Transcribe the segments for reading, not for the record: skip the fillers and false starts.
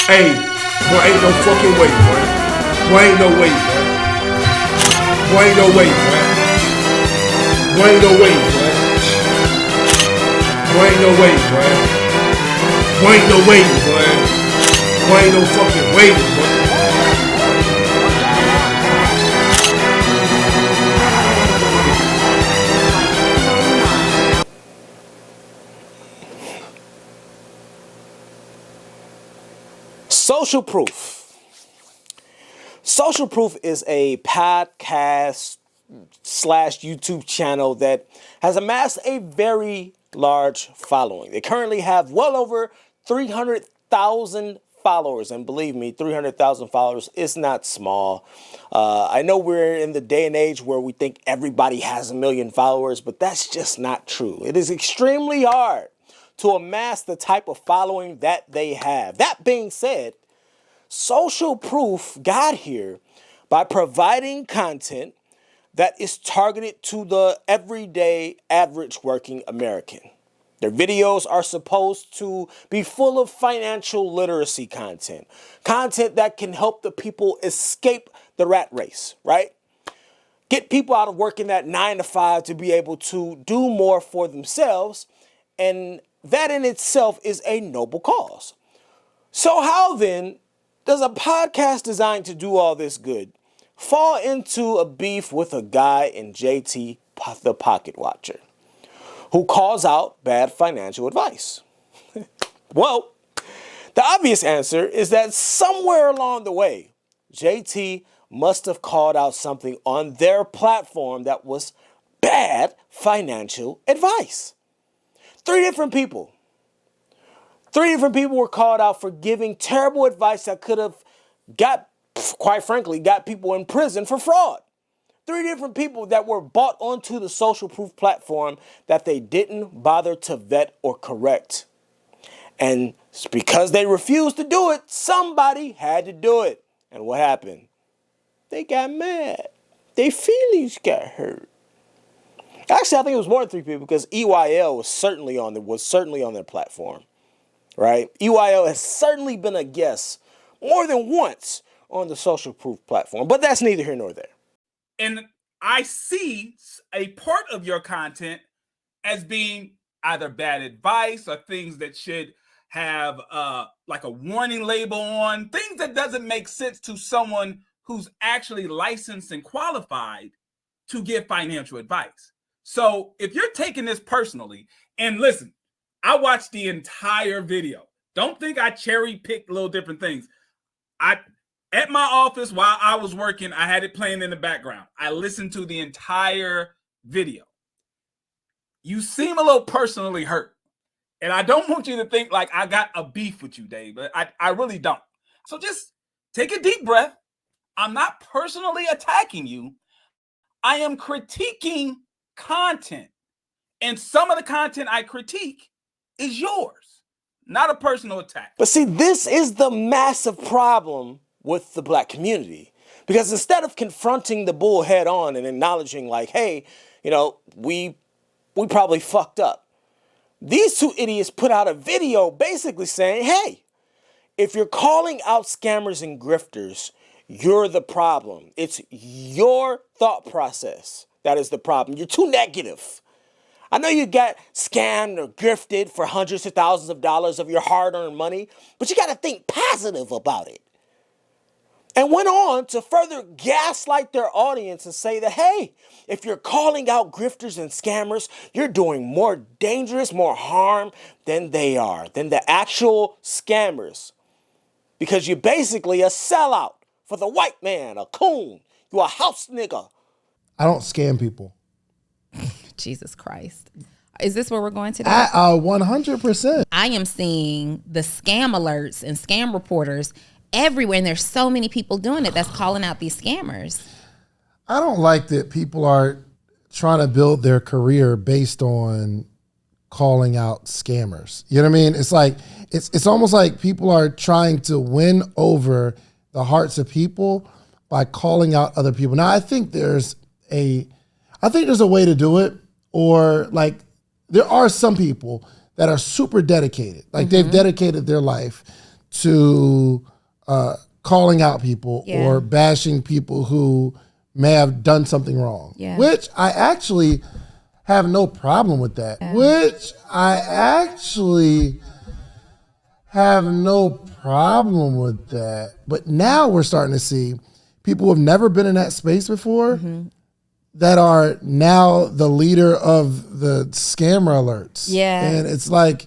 Hey, boy, ain't no fucking way, boy. Boy, ain't no way, boy. Boy, ain't no way, boy. Boy, ain't no way, boy. Boy, ain't no way, boy. Boy, ain't no way, boy. Boy, ain't no fucking way, boy. Social Proof. Social Proof is a podcast slash YouTube channel that has amassed a very large following. They currently have well over 300,000 followers. And believe me, 300,000 followers is not small. I know we're in the day and age where we think everybody has a million followers, but that's just not true. It is extremely hard to amass the type of following that they have. That being said, Social Proof got here by providing content that is targeted to the everyday average working American. Their videos are supposed to be full of financial literacy content, content that can help the people escape the rat race, right? Get people out of working that 9 to 5 to be able to do more for themselves, and that in itself is a noble cause. So how then does a podcast designed to do all this good fall into a beef with a guy in JT the Pocket Watcher who calls out bad financial advice? Well, the obvious answer is that somewhere along the way, JT must have called out something on their platform that was bad financial advice. Three different people were called out for giving terrible advice that could have quite frankly, got people in prison for fraud. Three different people that were bought onto the Social Proof platform that they didn't bother to vet or correct. And because they refused to do it, somebody had to do it. And what happened? They got mad. Their feelings got hurt. Actually, I think it was more than three people because EYL was certainly on their platform, right? EYL has certainly been a guest more than once on the Social Proof platform, but that's neither here nor there. And I see a part of your content as being either bad advice or things that should have like a warning label on, things that doesn't make sense to someone who's actually licensed and qualified to give financial advice. So if you're taking this personally, and listen, I watched the entire video. Don't think I cherry picked little different things. At my office while I was working, I had it playing in the background. I listened to the entire video. You seem a little personally hurt. And I don't want you to think like I got a beef with you, Dave, but I really don't. So just take a deep breath. I'm not personally attacking you. I am critiquing content. And some of the content I critique is yours, not a personal attack. But see, this is the massive problem with the black community. Because instead of confronting the bull head on and acknowledging like, hey, we probably fucked up, these two idiots put out a video basically saying, hey, if you're calling out scammers and grifters, you're the problem. It's your thought process that is the problem. You're too negative. I know you got scammed or grifted for hundreds of thousands of dollars of your hard-earned money, but you got to think positive about it. And went on to further gaslight their audience and say that, hey, if you're calling out grifters and scammers, you're doing more dangerous, more harm than they are, than the actual scammers. Because you're basically a sellout for the white man, a coon. You a house nigga. I don't scam people. Jesus Christ. Is this where we're going today? 100%. I am seeing the scam alerts and scam reporters everywhere, and there's so many people doing it that's calling out these scammers. I don't like that people are trying to build their career based on calling out scammers. You know what I mean? It's like it's almost like people are trying to win over the hearts of people by calling out other people. Now, I think there's a way to do it, or like there are some people that are super dedicated. Like they've dedicated their life to calling out people Yeah. or bashing people who may have done something wrong, Yeah. which I actually have no problem with that, which I actually have no problem with that. But now we're starting to see people who have never been in that space before that are now the leader of the scammer alerts. Yeah. And it's like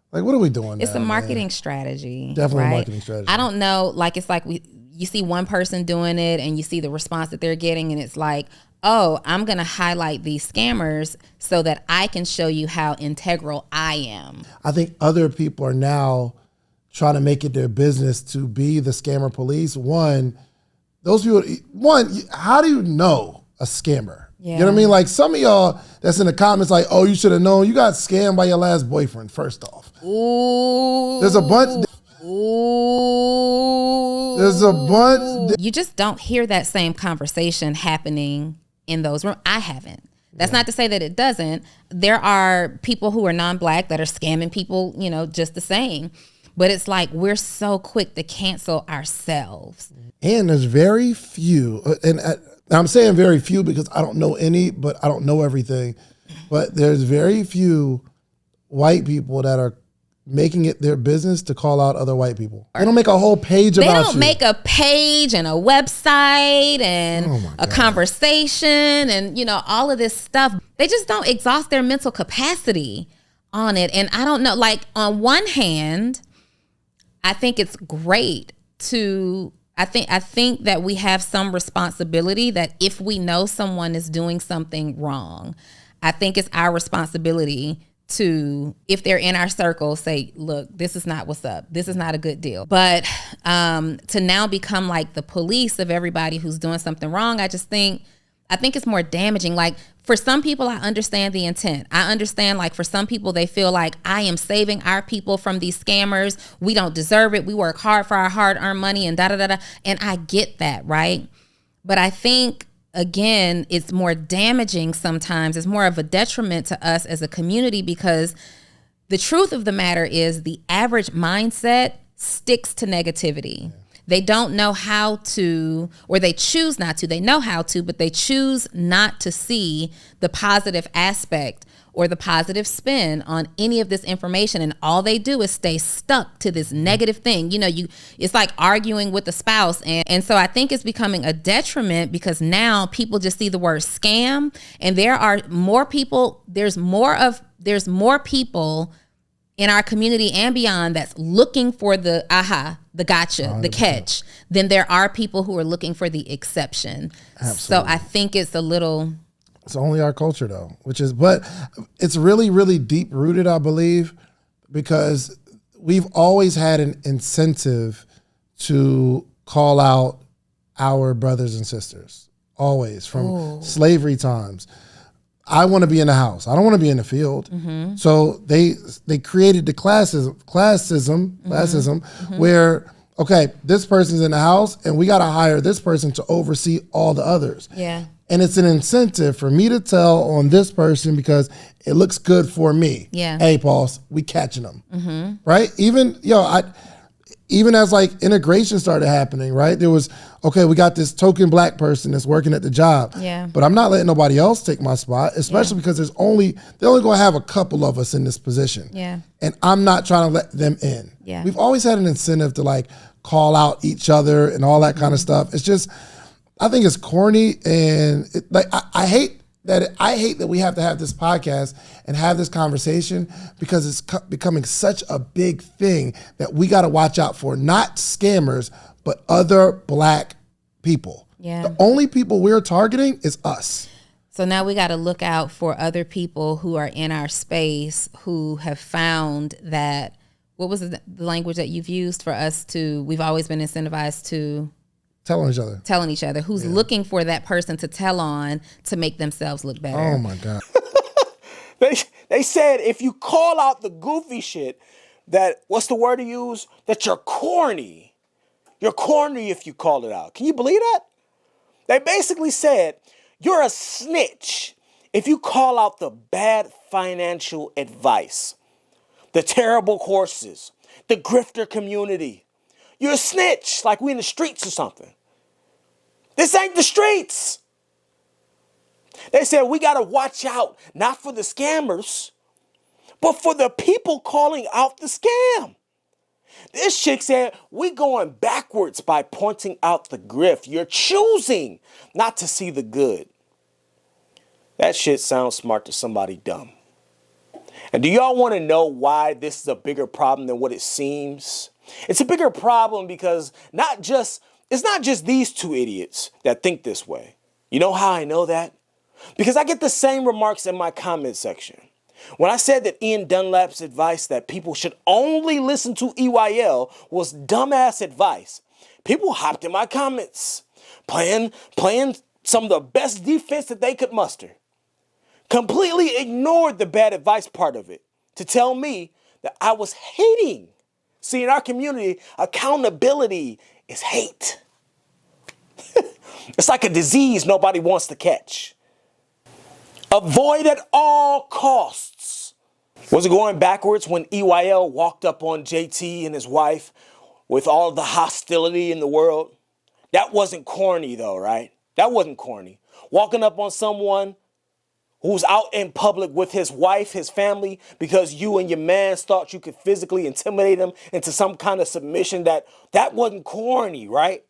what are we doing It's now, a marketing man? strategy. Definitely a right? marketing strategy. I don't know. Like, it's like you see one person doing it and you see the response that they're getting, and it's like, oh, I'm going to highlight these scammers so that I can show you how integral I am. I think other people are now trying to make it their business to be the scammer police. Those people, how do you know a scammer? You know what I mean? Like, some of y'all that's in the comments like, oh, you should have known. You got scammed by your last boyfriend, first off. Ooh. There's a bunch. Ooh. There's a bunch. You just don't hear that same conversation happening in those rooms. I haven't. That's not to say that it doesn't. There are people who are non-black that are scamming people, just the same. But it's like we're so quick to cancel ourselves. And there's very few, and I'm saying very few because I don't know any, but I don't know everything. But there's very few white people that are making it their business to call out other white people. They don't make a whole page about you. They don't make a page and a website and a conversation and, all of this stuff. They just don't exhaust their mental capacity on it. And I don't know, like, on one hand, I think it's great I think that we have some responsibility that if we know someone is doing something wrong, I think it's our responsibility to, if they're in our circle, say, look, this is not what's up. This is not a good deal. But to now become like the police of everybody who's doing something wrong, I think it's more damaging. Like, for some people, I understand the intent. I understand, like, for some people, they feel like I am saving our people from these scammers. We don't deserve it. We work hard for our hard-earned money and da-da-da-da. And I get that, right? But I think, again, it's more damaging sometimes. It's more of a detriment to us as a community because the truth of the matter is the average mindset sticks to negativity. They don't know how to, or they choose not to. They know how to, but they choose not to see the positive aspect or the positive spin on any of this information. And all they do is stay stuck to this negative thing. It's like arguing with a spouse. And so I think it's becoming a detriment because now people just see the word scam, and there are more people, there's more people in our community and beyond that's looking for the the gotcha, 100%. The catch, then there are people who are looking for the exception. Absolutely. So I think it's it's only our culture though, but it's really, really deep rooted, I believe, because we've always had an incentive to call out our brothers and sisters, always, from slavery times. I want to be in the house. I don't want to be in the field. Mm-hmm. So they created the classism, where, okay, this person's in the house and we got to hire this person to oversee all the others. Yeah. And it's an incentive for me to tell on this person because it looks good for me. Yeah. Hey, boss, we catching them. Mm-hmm. Right? Even as like integration started happening, right? There was, okay, we got this token black person that's working at the job. Yeah. But I'm not letting nobody else take my spot, especially because they're only gonna have a couple of us in this position. Yeah. And I'm not trying to let them in. Yeah. We've always had an incentive to like call out each other and all that kind of stuff. It's just, I think it's corny, and I hate that we have to have this podcast and have this conversation because it's becoming such a big thing that we got to watch out for, not scammers, but other black people. Yeah. The only people we're targeting is us. So now we got to look out for other people who are in our space who have found that, what was the language that you've used for us to, we've always been incentivized to telling each other who's looking for that person to tell on to make themselves look better. Oh my God. They said if you call out the goofy shit, that, what's the word to use? That you're corny. You're corny if you call it out. Can you believe that? They basically said you're a snitch if you call out the bad financial advice, the terrible courses, the grifter community. You're a snitch, like we in the streets or something. This ain't the streets. They said we got to watch out, not for the scammers, but for the people calling out the scam. This chick said, we going backwards by pointing out the grift. You're choosing not to see the good. That shit sounds smart to somebody dumb. And do y'all want to know why this is a bigger problem than what it seems? It's a bigger problem because it's not just these two idiots that think this way. You know how I know that? Because I get the same remarks in my comment section. When I said that Ian Dunlap's advice that people should only listen to EYL was dumbass advice, people hopped in my comments, playing some of the best defense that they could muster. Completely ignored the bad advice part of it to tell me that I was hating. See, in our community, accountability is hate. It's like a disease nobody wants to catch. Avoid at all costs. Was it going backwards when EYL walked up on JT and his wife with all the hostility in the world? That wasn't corny though, right? That wasn't corny. Walking up on someone who's out in public with his wife, his family, because you and your man thought you could physically intimidate him into some kind of submission, that wasn't corny, right?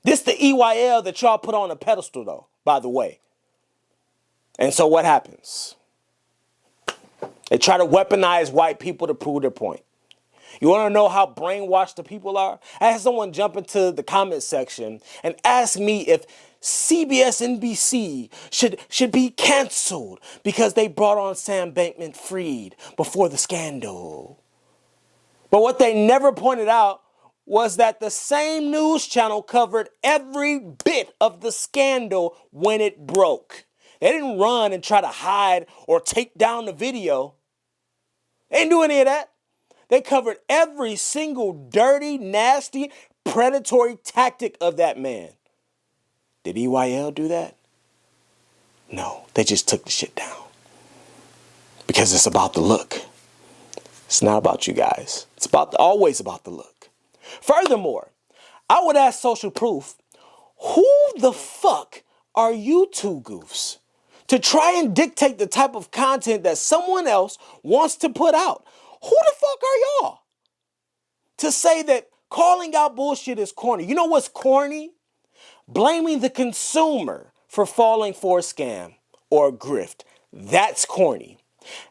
This the EYL that y'all put on a pedestal though, by the way. And so what happens? They try to weaponize white people to prove their point. You want to know how brainwashed the people are? I had someone jump into the comment section and ask me if CBS NBC should be canceled because they brought on Sam Bankman-Fried before the scandal. But what they never pointed out was that the same news channel covered every bit of the scandal when it broke. They didn't run and try to hide or take down the video. They didn't do any of that. They covered every single dirty, nasty, predatory tactic of that man. Did EYL do that? No, they just took the shit down. Because it's about the look. It's not about you guys. It's always about the look. Furthermore, I would ask Social Proof, who the fuck are you two goofs to try and dictate the type of content that someone else wants to put out? Who the fuck are y'all to say that calling out bullshit is corny? You know what's corny? Blaming the consumer for falling for a scam or a grift. That's corny.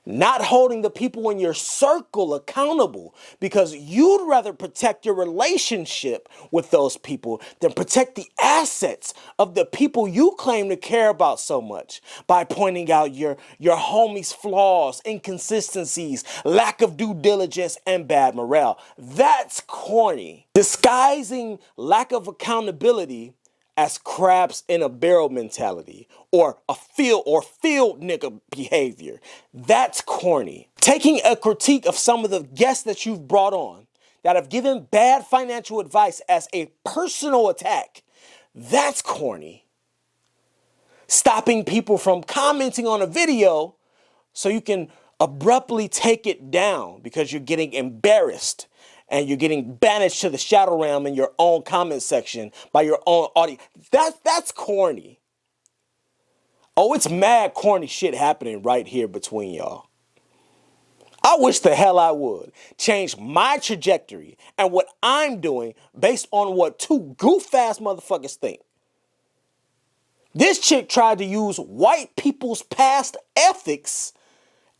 Not holding the people in your circle accountable because you'd rather protect your relationship with those people than protect the assets of the people you claim to care about so much by pointing out your homie's flaws, inconsistencies, lack of due diligence, and bad morale. That's corny. Disguising lack of accountability as crabs in a barrel mentality or field nigga behavior. That's corny. Taking a critique of some of the guests that you've brought on that have given bad financial advice as a personal attack. That's corny. Stopping people from commenting on a video so you can abruptly take it down because you're getting embarrassed and you're getting banished to the shadow realm in your own comment section by your own audience. That's corny. Oh, it's mad corny shit happening right here between y'all. I wish the hell I would change my trajectory and what I'm doing based on what two goof-ass motherfuckers think. This chick tried to use white people's past ethics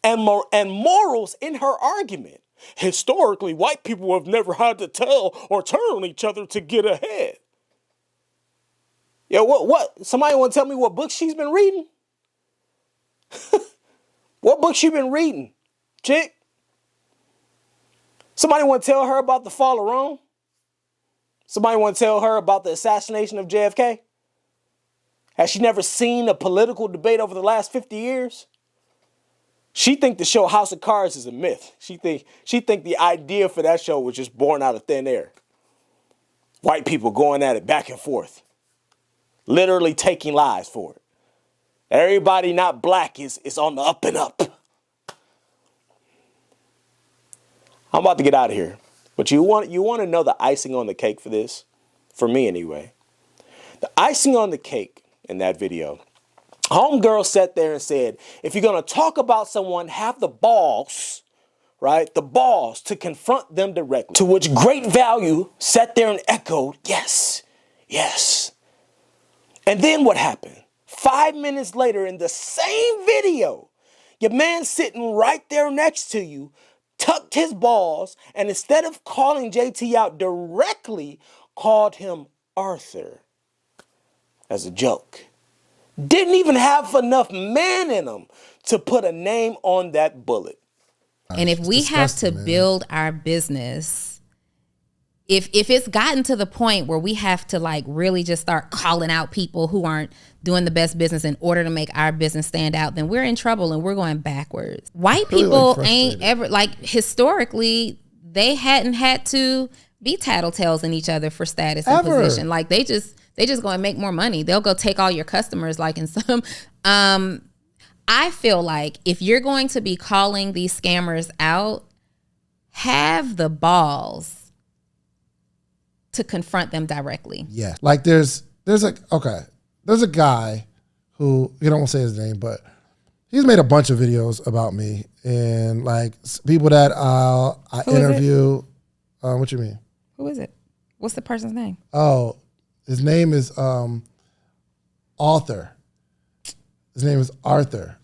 and morals in her argument. Historically, white people have never had to tell or turn on each other to get ahead. Yo, what? Somebody want to tell me what book she's been reading? What book she been reading, chick? Somebody want to tell her about the fall of Rome? Somebody want to tell her about the assassination of JFK? Has she never seen a political debate over the last 50 years? She think the show House of Cards is a myth. She think the idea for that show was just born out of thin air. White people going at it back and forth. Literally taking lives for it. Everybody not black is on the up and up. I'm about to get out of here. But you want to know the icing on the cake for this? For me anyway. The icing on the cake in that video. Homegirl sat there and said, if you're going to talk about someone, have the balls, right? The balls to confront them directly. To which Great Value sat there and echoed, yes, yes. And then what happened? 5 minutes later in the same video, your man sitting right there next to you tucked his balls and instead of calling JT out directly, called him Arthur as a joke. Didn't even have enough man in him to put a name on that bullet. And if we have to build our business, if it's gotten to the point where we have to like really just start calling out people who aren't doing the best business in order to make our business stand out, then we're in trouble and we're going backwards. White people ain't ever, like historically, they hadn't had to be tattletales in each other for status and position. Like they just go and make more money. They'll go take all your customers, like in some. I feel like if you're going to be calling these scammers out, have the balls to confront them directly. Yeah. Like there's a guy who, you don't want to say his name, but he's made a bunch of videos about me and like people that I interview. What you mean? Who is it? What's the person's name? Oh, his name is Arthur. His name is Arthur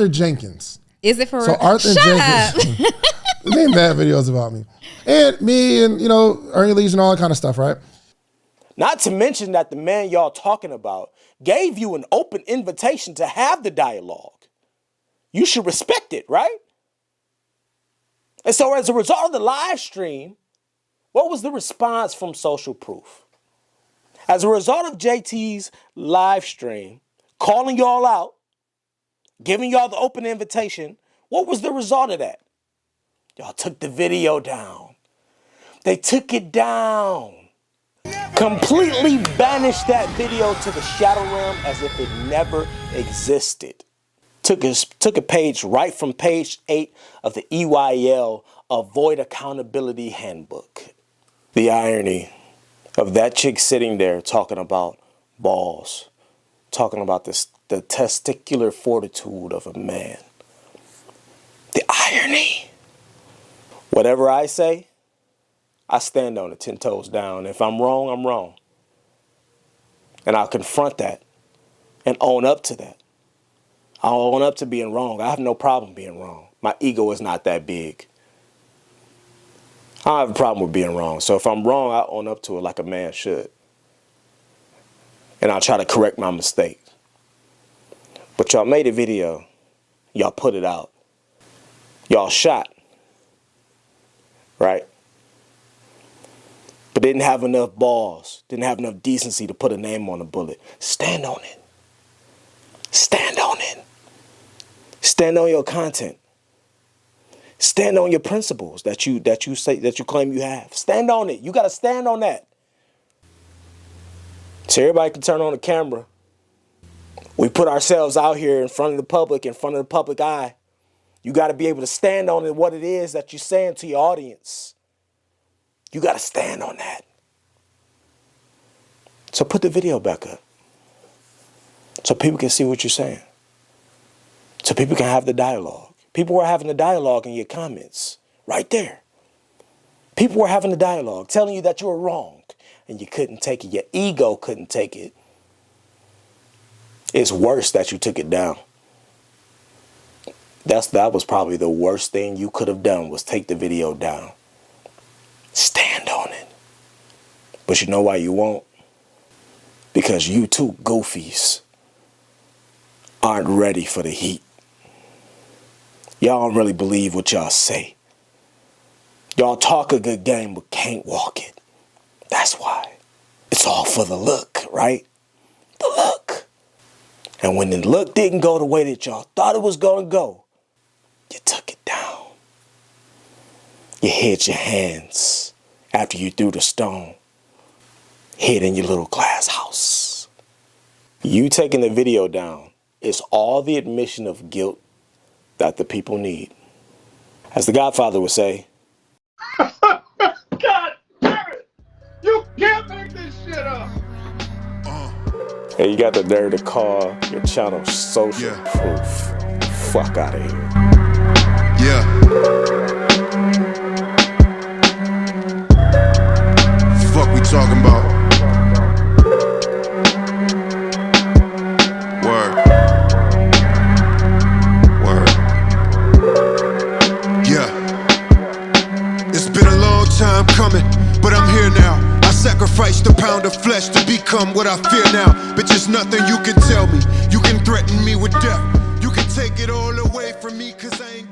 Jenkins. Is it for real? So Arthur Jenkins. He made bad videos about me. And me and, Ernie Lees and all that kind of stuff, right? Not to mention that the man y'all talking about gave you an open invitation to have the dialogue. You should respect it, right? And so as a result of the live stream, what was the response from Social Proof? As a result of JT's live stream, calling y'all out, giving y'all the open invitation, what was the result of that? Y'all took the video down. They took it down. Completely banished that video to the shadow realm as if it never existed. Took a page right from page 8 of the EYL Avoid Accountability Handbook. The irony of that chick sitting there talking about balls, talking about the testicular fortitude of a man. The irony. Whatever I say, I stand on it 10 toes down. If I'm wrong, I'm wrong. And I'll confront that and own up to that. I'll own up to being wrong. I have no problem being wrong. My ego is not that big. I don't have a problem with being wrong. So if I'm wrong, I'll own up to it like a man should. And I'll try to correct my mistake. But y'all made a video. Y'all put it out. Y'all shot. Right? But didn't have enough balls, didn't have enough decency to put a name on a bullet. Stand on it. Stand on it. Stand on your content. Stand on your principles that you claim you have. Stand on it. You got to stand on that. So everybody can turn on the camera. We put ourselves out here in front of the public, in front of the public eye. You got to be able to stand on it, what it is that you're saying to your audience. You got to stand on that. So put the video back up. So people can see what you're saying. So people can have the dialogue. People were having the dialogue in your comments. Right there. People were having the dialogue, telling you that you were wrong. And you couldn't take it. Your ego couldn't take it. It's worse that you took it down. That was probably the worst thing you could have done, was take the video down. Stand on it. But you know why you won't? Because you two goofies aren't ready for the heat. Y'all don't really believe what y'all say. Y'all talk a good game but can't walk it. That's why. It's all for the look, right? The look. And when the look didn't go the way that y'all thought it was going to go, you took it down. You hid your hands after you threw the stone. Hid in your little glass house. You taking the video down is all the admission of guilt that the people need. As the Godfather would say. God damn it! You can't make this shit up! Hey, you got the nerve to call your channel social proof. Fuck out of here. Yeah. Fuck we talking about? Word. Word. Yeah. It's been a long time coming, but I'm here now. I sacrificed a pound of flesh to become what I fear now. But just nothing you can tell me. You can threaten me with death. You can take it all away from me, cause I ain't